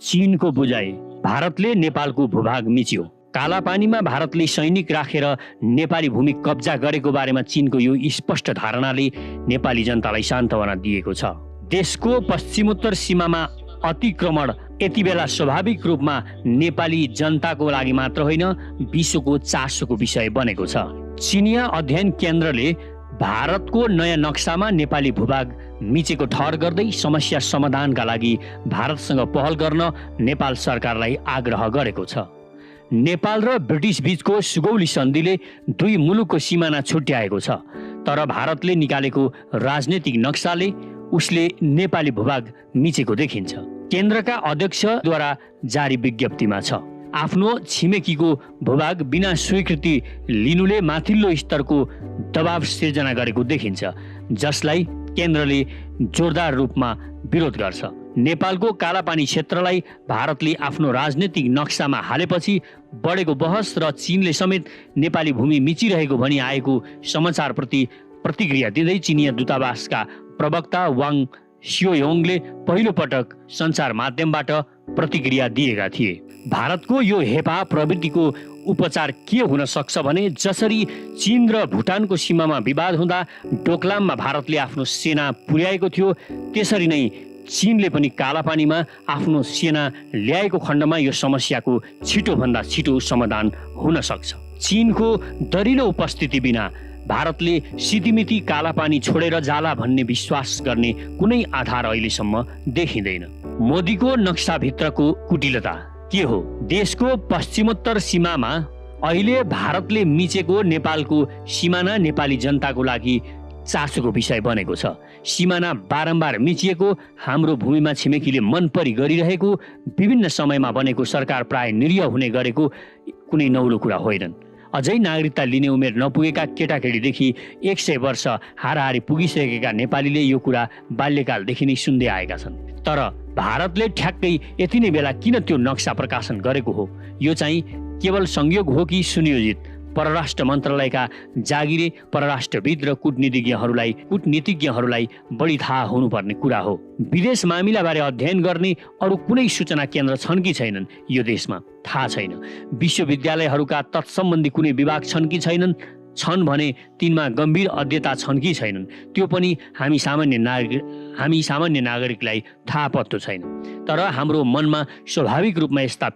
चीनको बुझाइ, भारतले नेपालको भूभाग मिच्यो। कालापानीमा भारतले सैनिक राखेर नेपाली भूमि कब्जा गरेको बारेमा चीनको यो स्पष्ट धारणाले नेपाली जनतालाई सान्त्वना दिएको छ। देशको पश्चिमोत्तर सीमामा अतिक्रमण यति बेला स्वाभाविक रूपमा नेपाली जनताको लागि मात्र होइन, विश्वको चासोको विषय बनेको छ। चिनिया अध्ययन केन्द्रले भारतको नयाँ नक्सामा नेपाली भूभाग मिचेको ठहर गर्दै समस्या समाधानका लागि भारतसँग पहल गर्न नेपाल सरकारलाई आग्रह गरेको छ। नेपाल र ब्रिटिस बीचको सुगौली सन्धिले दुई मुलुकको सिमाना छुट्याएको छ, तर भारतले निकालेको राजनीतिक नक्साले उसले नेपाली भूभाग मिचेको देखिन्छ। केन्द्रका अध्यक्षद्वारा जारी विज्ञप्तिमा छ, आफ्नो छिमेकीको भूभाग बिना स्वीकृति लिनुले माथिल्लो स्तरको दबाव सिर्जना गरेको देखिन्छ, जसलाई केन्द्रले जोरदार रूपमा विरोध गर्छ। नेपालको कालापानी क्षेत्रलाई भारतले आफ्नो राजनीतिक नक्सामा हालेपछि बढेको बहस र चीनले समेत नेपाली भूमि मिचिरहेको भनी आएको समाचारप्रति प्रतिक्रिया दिँदै चिनिया दूतावासका प्रवक्ता वाङ सियोयोङले पहिलो पटक सञ्चार माध्यमबाट प्रतिक्रिया दिएका थिए। भारतको यो हेपा प्रवृत्तिको उपचार के हुन सक्छ भने, जसरी चीन र भुटानको सीमामा विवाद हुँदा डोकलाममा भारतले आफ्नो सेना पुर्याएको थियो, त्यसरी नै चीनले पनि कालापानीमा आफ्नो सेना ल्याएको खण्डमा यो समस्याको छिटोभन्दा छिटो समाधान हुन सक्छ। चीनको दरिलो उपस्थिति बिना भारतले सितिमिति कालापानी छोडेर जाला भन्ने विश्वास गर्ने कुनै आधार अहिलेसम्म देखिँदैन। मोदीको नक्साभित्रको कुटिलता के हो? देशको पश्चिमोत्तर सीमामा अहिले भारतले मिचेको नेपालको सिमाना नेपाली जनताको लागि चासोको विषय बनेको छ। सिमाना बारम्बार मिचिएको, हाम्रो भूमिमा छिमेकीले मन परी गरिरहेको, विभिन्न समयमा बनेको सरकार प्राय निरीह हुने गरेको कुनै नौलो कुरा होइनन्। अझै नागरिकता लिने उमेर नपुगेका केटाकेटीदेखि 100 वर्ष हाराहारी पुगिसकेका नेपालीले यो कुरा बाल्यकालदेखि नै सुन्दै आएका छन्। तर भारतले ठ्याक्कै यति नै बेला किन त्यो नक्सा प्रकाशन गरेको हो? यो चाहिँ केवल संयोग हो कि सुनियोजित? परराष्ट्र मन्त्रालयका जागिरे परराष्ट्रविद र कूटनीतिज्ञहरूलाई बढी थाहा हुनुपर्ने कुरा हो। विदेश मामिलाबारे अध्ययन गर्ने अरू कुनै सूचना केन्द्र छन् कि छैनन् यो देशमा थाहा छैन। विश्वविद्यालयहरूका तत्सम्बन्धी कुनै विभाग छन् कि छैनन्? छन् भने तिनमा गम्भीर अध्येता छन् कि छैनन् त्यो पनि हामी सामान्य नागरिकलाई थाहा पत्तो छैन। तर हाम्रो मनमा स्वाभाविक रूपमा यस्ता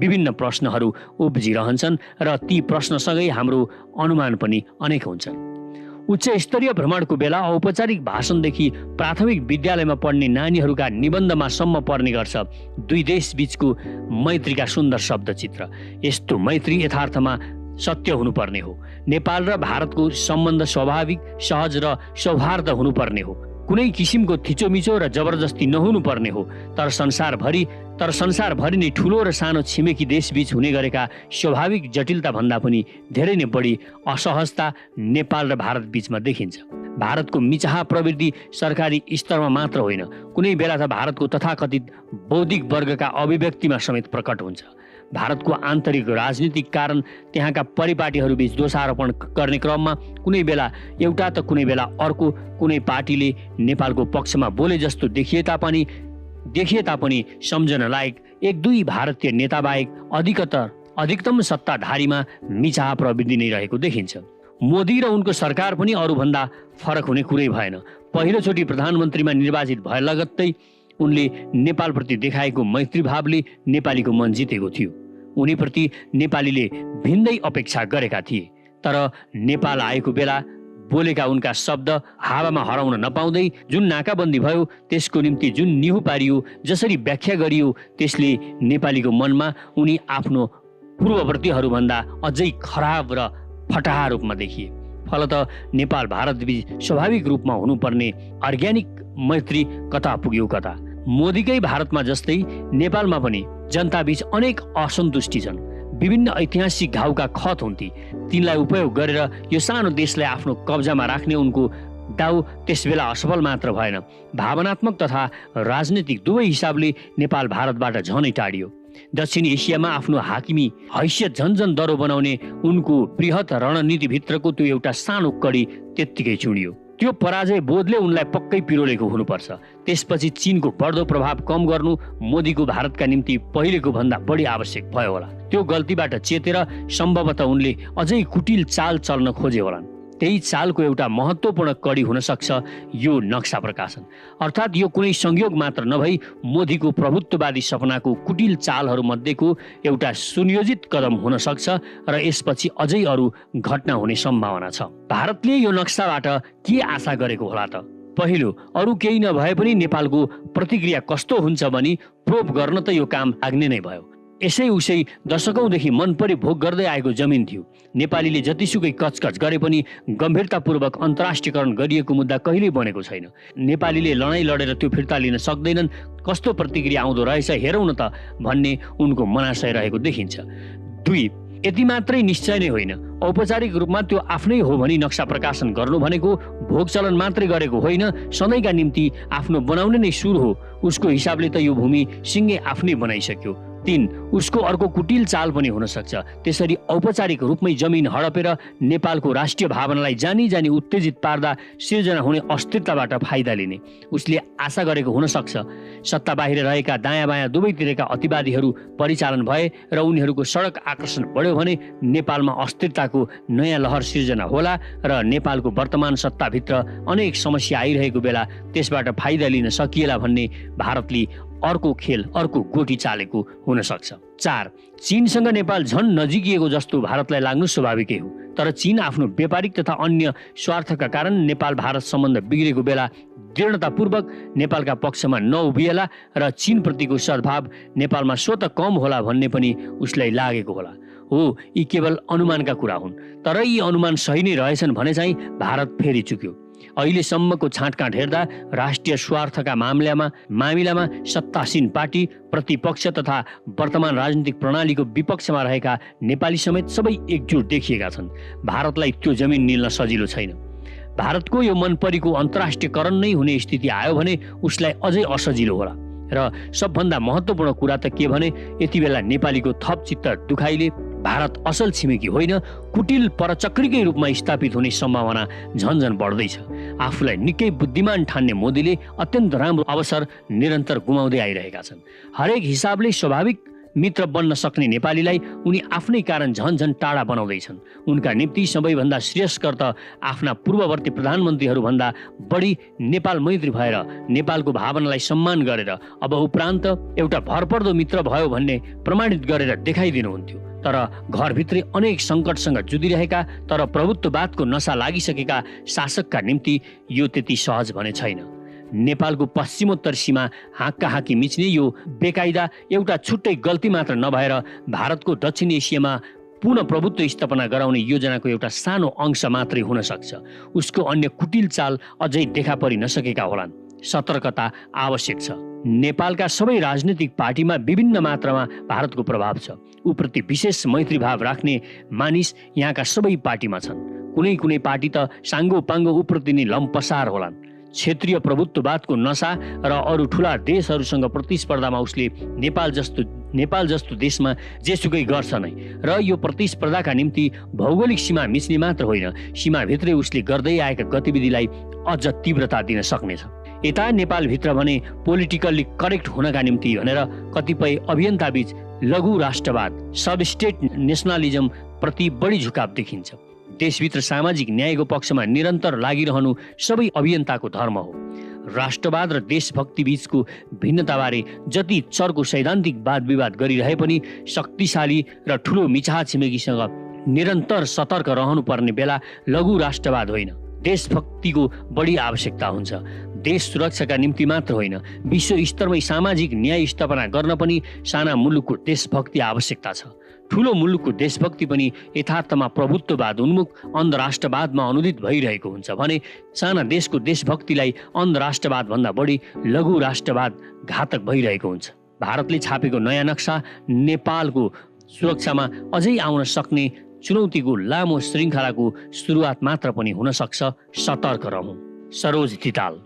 विभिन्न प्रश्नहरू उब्जिरहन्छन् र ती प्रश्नसँगै हाम्रो अनुमान पनि अनेक हुन्छन्। उच्च स्तरीय भ्रमणको बेला औपचारिक भाषणदेखि प्राथमिक विद्यालयमा पढ्ने नानीहरूका निबन्धमा सम्म पर्ने गर्छ दुई देश बीचको मैत्रीका सुन्दर शब्दचित्र। यस्तो मैत्री यथार्थमा सत्य हुनुपर्ने हो। नेपाल र भारतको सम्बन्ध स्वाभाविक, सहज र सौहार्द हुनुपर्ने हो। कुनै किसिमको थिचोमिचो र जबरजस्ती नहुनुपर्ने हो। तर संसारभरि नै ठुलो र सानो छिमेकी देशबीच हुने गरेका स्वाभाविक जटिलता भन्दा पनि धेरै नै बढी असहजता नेपाल र भारत बीचमा देखिन्छ। भारतको मिचाहा प्रवृत्ति सरकारी स्तरमा मात्र होइन, कुनै बेला त भारतको तथाकथित बौद्धिक वर्गका अभिव्यक्तिमा समेत प्रकट हुन्छ। भारतको आन्तरिक राजनीतिक कारण त्यहाँका परिपाटीहरूबीच दोषारोपण गर्ने क्रममा कुनै बेला एउटा त कुनै बेला अर्को कुनै पार्टीले नेपालको पक्षमा बोले जस्तो देखिए तापनि सम्झन लायक एक दुई भारतीय नेताबाहेक अधिकतम सत्ताधारीमा मिचाहा प्रवृत्ति नै रहेको देखिन्छ। मोदी र उनको सरकार पनि अरूभन्दा फरक हुने कुरै भएन। पहिलोचोटि प्रधानमन्त्रीमा निर्वाचित भए लगत्तै उनले नेपालप्रति देखाएको मैत्रीभावले नेपालीको मन जितेको थियो। उनीप्रति नेपालीले भिन्दै अपेक्षा गरेका थिए। तर नेपाल आएको बेला बोलेका उनका शब्द हावामा हराउन नपाउँदै जुन नाकाबन्दी भयो, त्यसको निम्ति जुन निहु पारियो, जसरी व्याख्या गरियो, त्यसले नेपालीको मनमा उनी आफ्नो पूर्ववर्तीहरूभन्दा अझै खराब र फटाहा रूपमा देखिए। फलत नेपाल भारत बीच स्वाभाविक रूपमा हुनुपर्ने अर्ग्यानिक मैत्री कता पुग्यो कता। मोदीकै भारतमा जस्तै नेपालमा पनि जनताबीच अनेक असन्तुष्टि छन्। विभिन्न ऐतिहासिक घाउका खत हुन्थे। तिनलाई उपयोग गरेर यो सानो देशलाई आफ्नो कब्जामा राख्ने उनको दाउ त्यसबेला असफल मात्र भएन, भावनात्मक तथा राजनीतिक दुवै हिसाबले नेपाल भारतबाट झनै टाढियो। दक्षिण एसियामा आफ्नो हाकिमी हैसियत झन्झन दरो बनाउने उनको बृहत रणनीतिभित्रको त्यो एउटा सानो कडी त्यत्तिकै चुडियो। त्यो पराजय बोधले उनलाई पक्कै पिरोलेको हुनुपर्छ। त्यसपछि चीनको बढ्दो प्रभाव कम गर्नु मोदीको भारतका निम्ति पहिलेको भन्दा बढी आवश्यक भयो होला। त्यो गल्तीबाट चेतेर सम्भवतः उनले अझै कुटिल चाल चल्न खोजे होलान्। त्यही चालको एउटा महत्त्वपूर्ण कडी हुन सक्छ यो नक्सा प्रकाशन, अर्थात् यो कुनै संयोग मात्र नभई मोदीको प्रभुत्ववादी सपनाको कुटिल चालहरू मध्येको एउटा सुनियोजित कदम हुन सक्छ र यसपछि अझै अरू घटना हुने सम्भावना छ। भारतले यो नक्साबाट के आशा गरेको होला त? पहिलो, अरू केही नभए पनि नेपालको प्रतिक्रिया कस्तो हुन्छ भनी प्रोब गर्न त यो काम लाग्ने नै भयो। यसै उसै दशकौंदेखि मन परी भोग गर्दै आएको जमिन थियो। नेपालीले जतिसुकै कचकच गरे पनि गम्भीरतापूर्वक अन्तर्राष्ट्रियकरण गरिएको मुद्दा कहिल्यै बनेको छैन। नेपालीले लडाईँ लडेर त्यो फिर्ता लिन सक्दैनन्, कस्तो प्रतिक्रिया आउँदो रहेछ हेरौँ न त भन्ने उनको मनाशय रहेको देखिन्छ। दुई, यति मात्रै निश्चय नै होइन, औपचारिक रूपमा त्यो आफ्नै हो भनी नक्सा प्रकाशन गर्नु भनेको भोग चलन मात्रै गरेको होइन, सधैँका निम्ति आफ्नो बनाउने नै सुरु हो। उसको हिसाबले त यो भूमि सिंहै आफ्नै बनाइसक्यो। तीन, उसको अर्को कुटिल चाल पनि हुन सक्छ। त्यसरी औपचारिक रूपमै जमिन हडपेर नेपालको राष्ट्रिय भावनालाई जानी जानी उत्तेजित पार्दा सिर्जना हुने अस्थिरताबाट फाइदा लिने उसले आशा गरेको हुन सक्छ। सत्ता बाहिर रहेका दायाँ बायाँ दुवैतिरका अतिवादीहरू परिचालन भए र उनीहरूको सडक आकर्षण बढ्यो भने नेपालमा अस्थिरताको नयाँ लहर सिर्जना होला र नेपालको वर्तमान सत्ताभित्र अनेक समस्या आइरहेको बेला त्यसबाट फाइदा लिन सकिएला भन्ने भारतले अर्को खेल, अर्को गोटी चालेको हुन सक्छ। चार, चीनसँग नेपाल झन नजिकिएको जस्तो भारतलाई लाग्नु स्वाभाविकै हो, तर चीन आफ्नो व्यापारिक तथा अन्य स्वार्थका कारण नेपाल भारत सम्बन्ध बिग्रेको बेला दृढतापूर्वक नेपालका पक्षमा नउभिएला र चीनप्रतिको सद्भाव नेपालमा स्वतः कम होला भन्ने पनि उसलाई लागेको होला। हो, यी केवल अनुमानका कुरा हुन्, तर यी अनुमान सही नै रहेछन् भने चाहिँ भारत फेरि चुक्यो। अहिलेसम्मको छाँटकाँट हेर्दा राष्ट्रिय स्वार्थका मामिलामा सत्तासीन पार्टी, प्रतिपक्ष तथा वर्तमान राजनीतिक प्रणालीको विपक्षमा रहेका नेपाली समेत सबै एकजुट देखिएका छन्। भारतलाई त्यो जमिन निल्न सजिलो छैन। भारतको यो मनपरीको अन्तर्राष्ट्रियकरण नै हुने स्थिति आयो भने उसलाई अझै असजिलो होला। र सबभन्दा महत्त्वपूर्ण कुरा त के भने यति बेला नेपालीको थप चित्त दुखाइले भारत असल छिमेकी होइन, कुटिल परचक्रीकै रूपमा स्थापित हुने सम्भावना झन्झन बढ्दैछ। आफूलाई निकै बुद्धिमान ठान्ने मोदीले अत्यन्त राम्रो अवसर निरन्तर गुमाउँदै आइरहेका छन्। हरेक हिसाबले स्वाभाविक मित्र बन्न सक्ने नेपालीलाई उनी आफ्नै कारण झन्झन टाढा बनाउँदैछन्। उनका निम्ति सबैभन्दा श्रेयस्कर त आफ्ना पूर्ववर्ती प्रधानमन्त्रीहरूभन्दा बढी नेपाल मैत्री भएर नेपालको भावनालाई सम्मान गरेर अब उपरान्त एउटा भरपर्दो मित्र भयो भन्ने प्रमाणित गरेर देखाइदिनुहुन्थ्यो। तर घरभित्रै अनेक सङ्कटसँग जुधिरहेका तर प्रभुत्ववादको नशा लागिसकेका शासकका निम्ति यो त्यति सहज भने छैन। नेपालको पश्चिमोत्तर सीमा हाँकी मिच्ने यो बेकायदा एउटा छुट्टै गल्ती मात्र नभएर भारतको दक्षिण एसियामा पुनः प्रभुत्व स्थापना गराउने योजनाको एउटा सानो अंश मात्रै हुन सक्छ। उसको अन्य कुटिल चाल अझै देखा परि नसकेका होलान्। सतर्कता आवश्यक छ। नेपालका सबै राजनीतिक पार्टीमा विभिन्न मात्रामा भारतको प्रभाव छ। उप्रति विशेष मैत्री भाव राख्ने मानिस यहाँका सबै पार्टीमा छन्। कुनै कुनै पार्टी त साङ्गो पाङ्गो उप्रति नै लम्पसार होलान्। क्षेत्रीय प्रभुत्ववादको नशा र अरू ठुला देशहरूसँग प्रतिस्पर्धामा उसले नेपाल जस्तो देशमा जेसुकै गर्छ नै र यो प्रतिस्पर्धाका निम्ति भौगोलिक सीमा मिच्ने मात्र होइन, सीमाभित्रै उसले गर्दै आएका गतिविधिलाई अझ तीव्रता दिन सक्नेछ। यता नेपालभित्र भने पोलिटिकल्ली करेक्ट हुनका निम्ति भनेर कतिपय अभियन्ताबीच लघु राष्ट्रवाद, सब स्टेट नेसनलिजम प्रति बढी झुकाव देखिन्छ। देशभित्र सामाजिक न्यायको पक्षमा निरन्तर लागिरहनु सबै अभियन्ताको धर्म हो। राष्ट्रवाद र देशभक्ति बीचको भिन्नताबारे जति चर्को सैद्धान्तिक वाद विवाद गरिरहे पनि शक्तिशाली र ठुलो मिचाहा छिमेकीसँग निरन्तर सतर्क रहनुपर्ने बेला लघु राष्ट्रवाद होइन, देशभक्तिको बढी आवश्यकता हुन्छ। देश सुरक्षाका निम्ति मात्र होइन, विश्व स्तरमै सामाजिक न्याय स्थापना गर्न पनि साना मुलुकको देशभक्ति आवश्यकता छ। ठुलो मुलुकको देशभक्ति पनि यथार्थमा प्रभुत्ववाद उन्मुख अन्धराष्ट्रवादमा अनुदित भइरहेको हुन्छ भने साना देशको देशभक्तिलाई अन्धराष्ट्रवाद भन्दा बढी लघु राष्ट्रवाद घातक भइरहेको हुन्छ। भारतले छापेको नयाँ नक्सा नेपालको सुरक्षामा अझै आउन सक्ने चुनौतीको लामो श्रृङ्खलाको सुरुवात मात्र पनि हुन सक्छ। सतर्क रहौं। सरोज तिताल।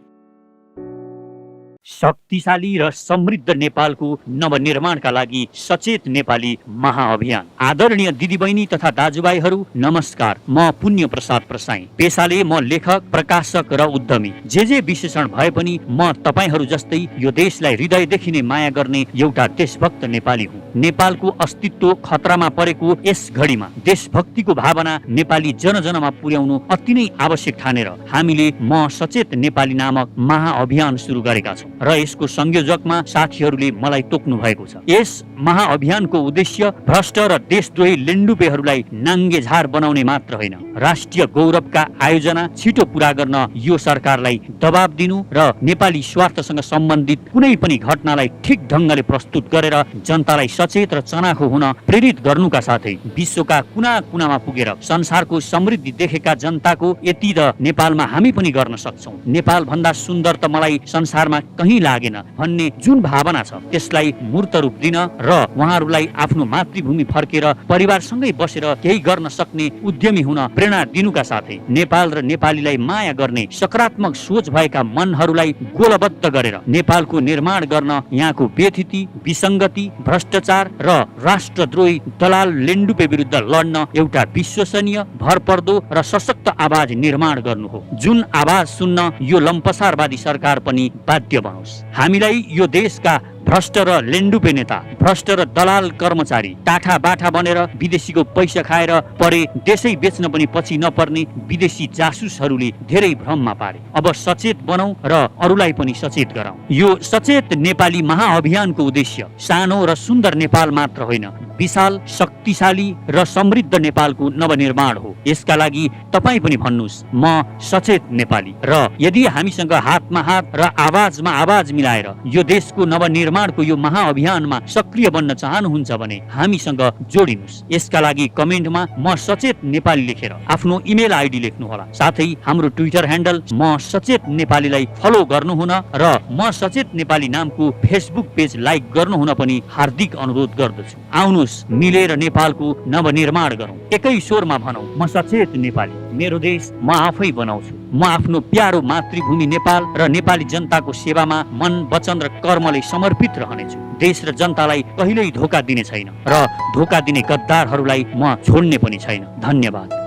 शक्तिशाली र समृद्ध नेपालको नवनिर्माणका लागि सचेत नेपाली महाअभियान। आदरणीय दिदीबहिनी तथा दाजुभाइहरू नमस्कार। म पुण्य प्रसाद प्रसाई, पेशाले म लेखक, प्रकाशक र उद्यमी। जे विशेषण भए पनि म तपाईहरू जस्तै यो देशलाई हृदयदेखि नै माया गर्ने एउटा देशभक्त नेपाली हुँ। नेपालको अस्तित्व खतरामा परेको यस घडीमा देशभक्तिको भावना नेपाली जनजनमा पुर्याउनु अति नै आवश्यक ठानेर हामीले म सचेत नेपाली नामक महाअभियान सुरु गरेका छौँ र यसको संयोजकमा साथीहरूले मलाई तोक्नु भएको छ। यस महाअभियानको उद्देश्य भ्रष्ट र देशद्रोही लेन्डुपेहरूलाई नाङ्गे झार बनाउने मात्र होइन, राष्ट्रिय गौरवका आयोजना छिटो पूरा गर्न यो सरकारलाई दबाब दिनु र नेपाली स्वार्थसँग सम्बन्धित कुनै पनि घटनालाई ठिक ढङ्गले प्रस्तुत गरेर जनतालाई सचेत र चनाखो हुन प्रेरित गर्नुका साथै विश्वका कुना कुनामा पुगेर संसारको समृद्धि देखेका जनताको यति त नेपालमा हामी पनि गर्न सक्छौँ, नेपाल भन्दा सुन्दर त मलाई संसारमा कहीँ लागेन भन्ने जुन भावना छ त्यसलाई मूर्त रूप दिन र उहाँहरूलाई आफ्नो मातृभूमि फर्केर परिवारसँगै बसेर केही गर्न सक्ने उद्यमी हुन प्रेरणा दिनुका साथै नेपाल र नेपालीलाई माया गर्ने सकारात्मक सोच भएका मनहरूलाई गोलबद्ध गरेर नेपालको निर्माण गर्न यहाँको बेथिति, विसङ्गति, भ्रष्टाचार र राष्ट्रद्रोही दलाल लेन्डुपे विरुद्ध लड्न एउटा विश्वसनीय, भरपर्दो र सशक्त आवाज निर्माण गर्नु हो, जुन आवाज सुन्न यो लम्पसारवादी सरकार पनि बाध्य बनोस्। हामीलाई यो देशका भ्रष्ट र लेन्डुपे नेता, भ्रष्ट र दलाल कर्मचारी टाठा बाठा बनेर विदेशीको पैसा खाएर परे देशै बेच्न पनि पछि नपर्ने विदेशी जासुसहरूले धेरै भ्रममा पारे। अब सचेत बनौं र अरूलाई पनि सचेत गराउँ। यो सचेत नेपाली महाअभियानको उद्देश्य सानो र सुन्दर नेपाल मात्र होइन, विशाल, शक्तिशाली र समृद्ध नेपालको नवनिर्माण हो। यसका लागि तपाईँ पनि भन्नुहोस् म सचेत नेपाली, र यदि हामीसँग हातमा हात र आवाजमा आवाज मिलाएर यो देशको नवनिर्माणको यो महाअभियानमा सक्रिय बन्न चाहनुहुन्छ भने हामीसँग जोडिनुहोस्। यसका लागि कमेन्टमा म सचेत नेपाली लेखेर आफ्नो इमेल आइडी लेख्नुहोला। साथै हाम्रो ट्विटर ह्यान्डल म सचेत नेपालीलाई फलो गर्नुहुन र म सचेत नेपाली नामको फेसबुक पेज लाइक गर्नुहुन पनि हार्दिक अनुरोध गर्दछु। आउनुहोस् मिलेर नेपालको नवनिर्माण गरौँ, एकै स्वरमा भनौँ म सचेत नेपाली, मेरो देश म आफै बनाउँछु। म आफ्नो प्यारो मातृभूमि नेपाल र नेपाली जनताको सेवामा मन, वचन र कर्मले समर्पित रहनेछु। देश र जनतालाई कहिल्यै धोका दिने छैन र धोका दिने गद्दारहरूलाई म छोड्ने पनि छैन। धन्यवाद।